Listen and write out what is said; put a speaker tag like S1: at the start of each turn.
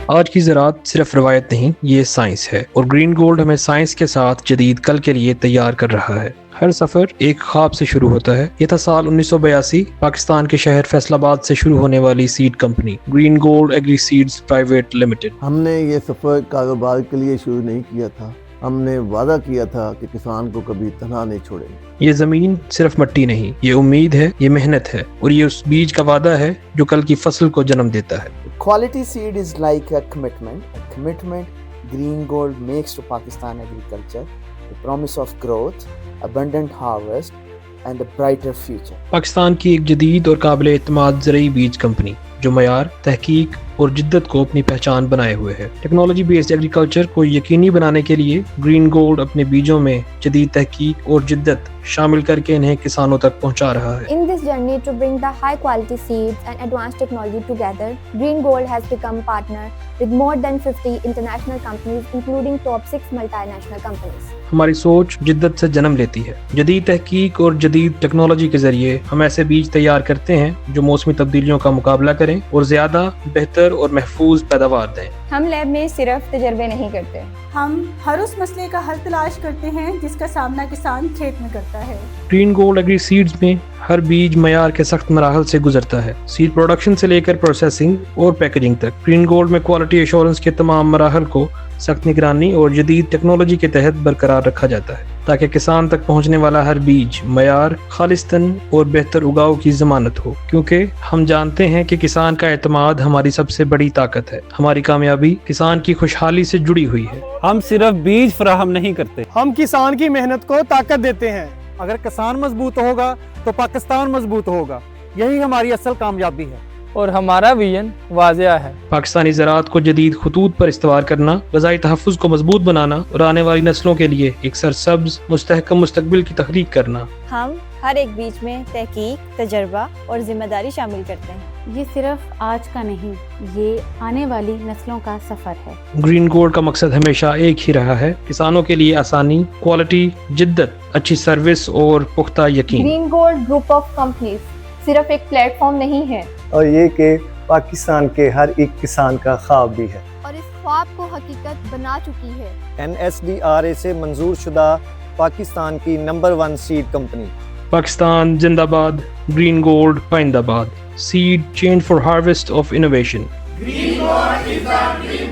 S1: آج کی زراعت صرف روایت نہیں، یہ سائنس ہے، اور گرین گولڈ ہمیں سائنس کے ساتھ جدید کل کے لیے تیار کر رہا ہے۔ ہر سفر ایک خواب سے شروع ہوتا ہے۔ یہ تھا سال 1982، پاکستان کے شہر فیصل آباد سے شروع ہونے والی seed company green gold agri seeds private limited.
S2: ہم نے یہ سفر کاروبار کے لیے شروع نہیں کیا تھا، ہم نے وعدہ کیا تھا کہ کسان کو کبھی تنہا نہیں چھوڑیں گے۔
S1: یہ زمین صرف مٹی نہیں، یہ امید ہے، یہ محنت ہے، اور یہ اس بیج کا وعدہ ہے جو کل کی فصل کو جنم دیتا ہے۔
S3: Quality seed is like a commitment Green Gold makes to Pakistan agriculture, the promise of growth, abundant harvest and a brighter future۔
S1: Pakistan کی ایک جدید اور قابل اعتماد زرعی بیج کمپنی جو معیار، تحقیق اور جدت کو اپنی پہچان بنائے ہوئے ہے۔ ٹیکنالوجی بیسڈ ایگریکلچر کو یقینی بنانے کے لیے گرین گولڈ اپنے بیجوں میں جدید تحقیق اور جدت شامل کر کے انہیں کسانوں تک پہنچا رہا ہے۔
S4: In this journey to bring the high quality seeds and advanced technology together, Green Gold has become partner with more than 50 international companies including top 6 multinational companies۔
S1: ہماری سوچ جدت سے جنم لیتی ہے۔ جدید تحقیق اور جدید ٹیکنالوجی کے ذریعے ہم ایسے بیج تیار کرتے ہیں جو موسمی تبدیلیوں کا مقابلہ کریں اور زیادہ بہتر اور محفوظ پیداوار دیں۔
S5: ہم لیب میں صرف تجربے نہیں کرتے،
S6: ہم ہر اس مسئلے کا حل تلاش کرتے ہیں جس کا سامنا کسان کھیت میں کرتا ہے۔
S1: گرین گولڈ ایگری سیڈز میں ہر بیج معیار کے سخت مراحل سے گزرتا ہے، سیڈ پروڈکشن سے لے کر پروسیسنگ اور پیکیجنگ تک۔ گرین گولڈ میں کوالٹی ایشورنس کے تمام مراحل کو سخت نگرانی اور جدید ٹیکنالوجی کے تحت برقرار رکھا جاتا ہے تاکہ کسان تک پہنچنے والا ہر بیج معیار، خالصتاً اور بہتر اگاؤ کی ضمانت ہو، کیونکہ ہم جانتے ہیں کہ کسان کا اعتماد ہماری سب سے بڑی طاقت ہے۔ ہماری کامیابی کسان کی خوشحالی سے جڑی ہوئی ہے۔
S7: ہم صرف بیج فراہم نہیں کرتے،
S8: ہم کسان کی محنت کو طاقت دیتے ہیں۔ اگر کسان مضبوط ہوگا تو پاکستان مضبوط ہوگا، یہی ہماری اصل کامیابی ہے۔
S9: اور ہمارا ویژن واضح ہے،
S1: پاکستانی زراعت کو جدید خطوط پر استوار کرنا، غذائی تحفظ کو مضبوط بنانا اور آنے والی نسلوں کے لیے ایک سرسبز مستحکم مستقبل کی تخلیق کرنا۔
S5: ہم ہر ایک بیج میں تحقیق، تجربہ اور ذمہ داری شامل کرتے ہیں۔
S10: یہ صرف آج کا نہیں، یہ آنے والی نسلوں کا سفر ہے۔
S1: گرین گولڈ کا مقصد ہمیشہ ایک ہی رہا ہے، کسانوں کے لیے آسانی، کوالٹی، جدت، اچھی سروس اور پختہ یقین۔
S4: Green gold group of companies صرف ایک پلیٹ فارم نہیں ہے،
S11: اور یہ کہ پاکستان کے ہر ایک کسان کا خواب بھی ہے،
S4: اور اس خواب کو حقیقت بنا چکی ہے۔
S11: NSDRA سے منظور شدہ پاکستان کی نمبر 1 سیڈ کمپنی۔
S1: پاکستان زندہ باد، گرین گولڈ پائندہ باد، seed change for harvest of innovation.
S12: Green Gold is the dream